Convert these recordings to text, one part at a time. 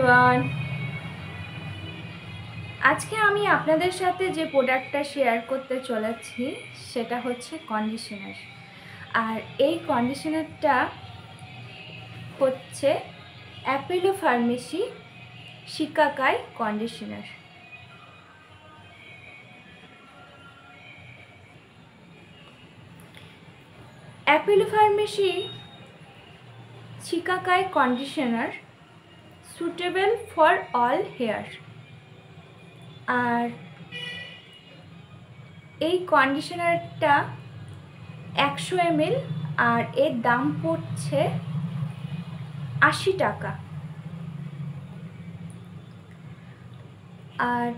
Everyone, আজকে আমি আপনাদের সাথে যে প্রোডাক্টটা শেয়ার করতে চলেছি সেটা হচ্ছে কন্ডিশনার। আর এই কন্ডিশনারটা হচ্ছে Apollo pharmacy shikakai conditioner. Apollo pharmacy shikakai conditioner suitable for all hair. আর এই কন্ডিশনারটা 100 ml আর এর দাম পড়ছে 80 টাকা। আর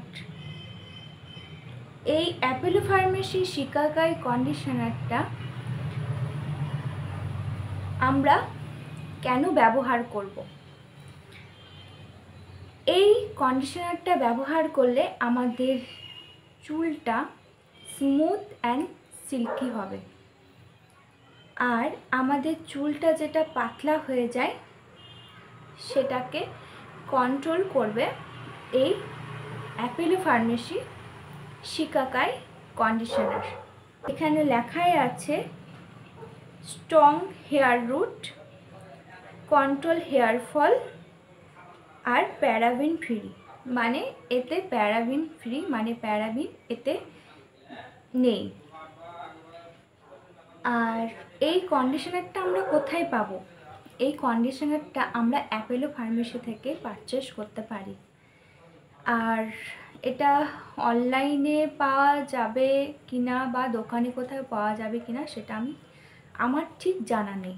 এই অ্যাপেলো ফার্মেসি শিকাকাই কন্ডিশনারটা আমরা কেন ব্যবহার করব? এই কন্ডিশনারটা ব্যবহার করলে আমাদের চুলটা স্মুথ অ্যান্ড সিল্কি হবে। আর আমাদের চুলটা যেটা পাতলা হয়ে যায় সেটাকে কন্ট্রোল করবে এই অ্যাপেলো ফার্মেসি শিকাকাই কন্ডিশনার। এখানে লেখাই আছে strong hair root, control hair fall আর প্যারাবিন ফ্রি। মানে এতে প্যারাবিন ফ্রি, মানে প্যারাবিন এতে নেই। আর এই কন্ডিশনারটা আমরা কোথায় পাবো? এই কন্ডিশনারটা আমরা অ্যাপেলো ফার্মেসি থেকে পারচেস করতে পারি। আর এটা অনলাইনে পাওয়া যাবে কিনা বা দোকানে কোথাও পাওয়া যাবে কিনা সেটা আমার ঠিক জানা নেই।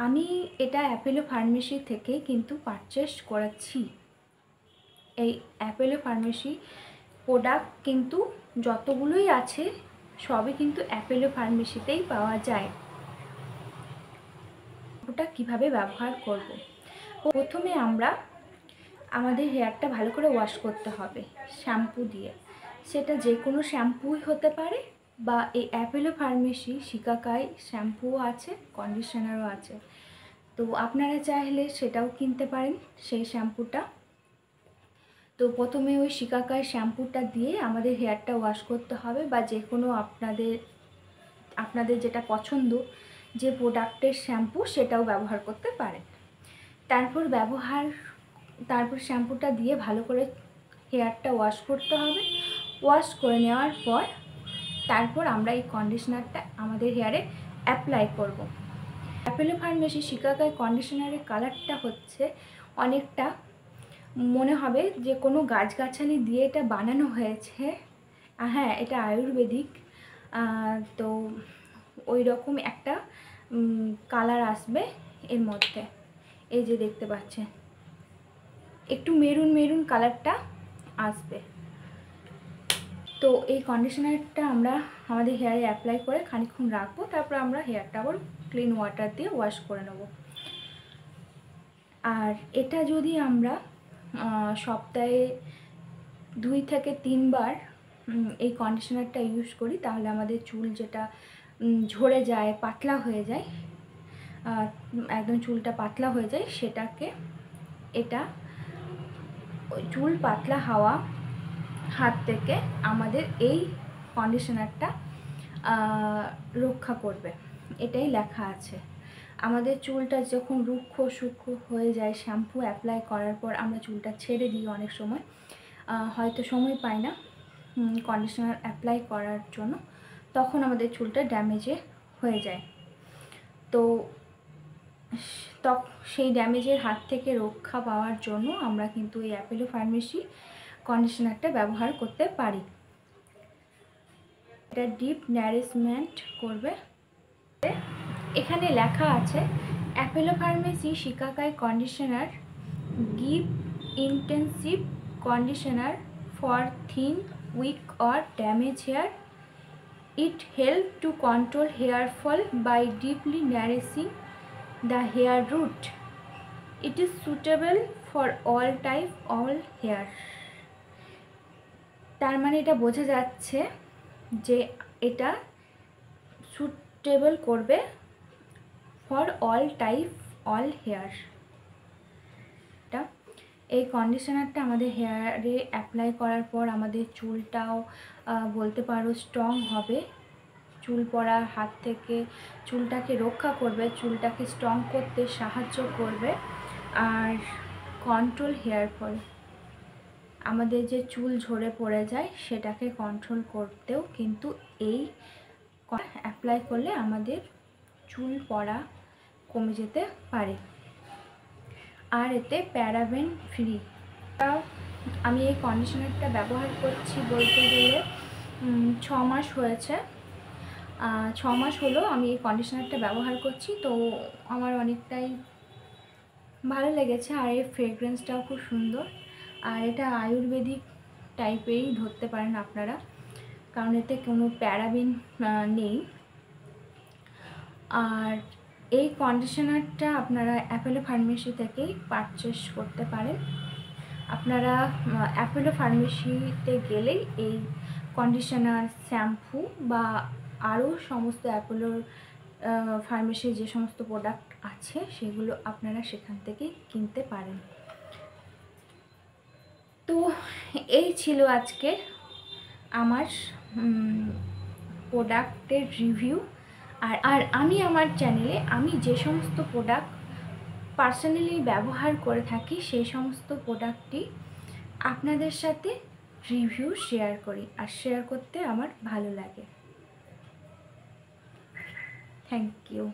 আমি এটা অ্যাপেলো ফার্মেসি থেকে কিন্তু পারচেস করেছি। এই অ্যাপেলো ফার্মেসি প্রোডাক্ট কিন্তু যতগুলোই আছে সবই কিন্তু অ্যাপেলো ফার্মেসিতেই পাওয়া যায়। ওটা কিভাবে ব্যবহার করব? প্রথমে আমরা আমাদের হেয়ারটা ভালো করে ওয়াশ করতে হবে শ্যাম্পু দিয়ে। সেটা যে কোনো শ্যাম্পুই হতে পারে, বা এই অ্যাপেলো ফার্মেসি শিকাকাই শ্যাম্পুও আছে, কন্ডিশনারও আছে। তো আপনারা চাইলে সেটাও কিনতে পারেন সেই শ্যাম্পুটা। তো প্রথমে ওই শিকাকাই শ্যাম্পুটা দিয়ে আমাদের হেয়ারটা ওয়াশ করতে হবে, বা যে কোনো আপনাদের যেটা পছন্দ যে প্রোডাক্টের শ্যাম্পু সেটাও ব্যবহার করতে পারেন। তারপর শ্যাম্পুটা দিয়ে ভালো করে হেয়ারটা ওয়াশ করতে হবে। ওয়াশ করে নেওয়ার পর তারপর আমরা এই কন্ডিশনারটা আমাদের হেয়ারে অ্যাপ্লাই করব। অ্যাপেলো ফার্মেসি শিকাকাই কন্ডিশনারের কালারটা হচ্ছে অনেকটা মনে হবে যে কোনো গাছগাছালি দিয়ে এটা বানানো হয়েছে। হ্যাঁ, এটা আয়ুর্বেদিক। তো ওই রকম একটা কালার আসবে এর মধ্যে। এই যে দেখতে পাচ্ছেন একটু মেরুন মেরুন কালারটা আসবে। তো এই কন্ডিশনারটা আমরা আমাদের হেয়ারে অ্যাপ্লাই করে খানিকক্ষণ রাখবো। তারপর আমরা হেয়ারটা আবার ক্লিন ওয়াটার দিয়ে ওয়াশ করে নেব। আর এটা যদি আমরা সপ্তাহে 2 থেকে 3 বার এই কন্ডিশনারটা ইউজ করি তাহলে আমাদের চুল যেটা ঝরে যায়, পাতলা হয়ে যায়, একদম চুলটা পাতলা হয়ে যায়, সেটাকে এটা চুল পাতলা হওয়া হাত থেকে আমাদের এই কন্ডিশনারটা রক্ষা করবে। এটাই লেখা আছে। আমাদের চুলটা যখন রুক্ষ সূক্ষ্ম হয়ে যায় শ্যাম্পু অ্যাপ্লাই করার পর আমরা চুলটা ছেড়ে দিই অনেক সময়, হয়তো সময় পাই না কন্ডিশনার অ্যাপ্লাই করার জন্য, তখন আমাদের চুলটা ড্যামেজে হয়ে যায়। তো সেই ড্যামেজের হাত থেকে রক্ষা পাওয়ার জন্য আমরা কিন্তু এই অ্যাপেলো ফার্মেসি কন্ডিশনারটা ব্যবহার করতে পারি। এটা ডিপ নারিশমেন্ট করবে। এখানে লেখা আছে Apollo pharmacy shikakai conditioner give intensive conditioner for thin, weak or damage hair. It help to control hair fall by deeply nourishing the hair root. It is suitable for all type, all hair. তার মানে এটা বোঝা যাচ্ছে যে এটা suitable করবে for all type, all hair. এই কন্ডিশনারটা আমাদের হেয়ারে অ্যাপ্লাই করার পর আমাদের চুলটাও বলতে পারো স্ট্রং হবে, চুল পড়ার হাত থেকে চুলটাকে রক্ষা করবে, চুলটাকে স্ট্রং করতে সাহায্য করবে। আর কন্ট্রোল হেয়ার ফল, আমাদের যে চুল ঝরে পড়ে যায় সেটাকে কন্ট্রোল করতেও কিন্তু এই অ্যাপ্লাই করলে আমাদের চুল পড়া কমে যেতে পারে। আর এতে প্যারাবেন ফ্রি। আমি এই কন্ডিশনারটা ব্যবহার করছি বলতে গেলে 6 মাস হয়েছে, 6 মাস হলো আমি এই কন্ডিশনারটা ব্যবহার করছি। তো আমার অনেকটাই ভালো লেগেছে, আর এর ফ্রেগরেন্সটাও খুব সুন্দর। আর এটা আয়ুর্বেদিক টাইপেরই ধরতে পারেন আপনারা, কারণ এতে কোনো প্যারাবেন নেই। আর এই কন্ডিশনারটা আপনারা অ্যাপোলো ফার্মেসি থেকেই পারচেস করতে পারেন। আপনারা অ্যাপোলো ফার্মেসিতে গেলেই এই কন্ডিশনার, শ্যাম্পু বা আরও সমস্ত অ্যাপোলোর ফার্মেসির যে সমস্ত প্রোডাক্ট আছে সেগুলো আপনারা সেখান থেকেই কিনতে পারেন। তো এই ছিল আজকে আমার প্রোডাক্টের রিভিউ। আর আমি আমার চ্যানেলে আমি যে সমস্ত প্রোডাক্ট পার্সোনালি ব্যবহার করে থাকি সেই সমস্ত প্রোডাক্টই আপনাদের সাথে রিভিউ শেয়ার করি, আর শেয়ার করতে আমার ভালো লাগে। Thank you.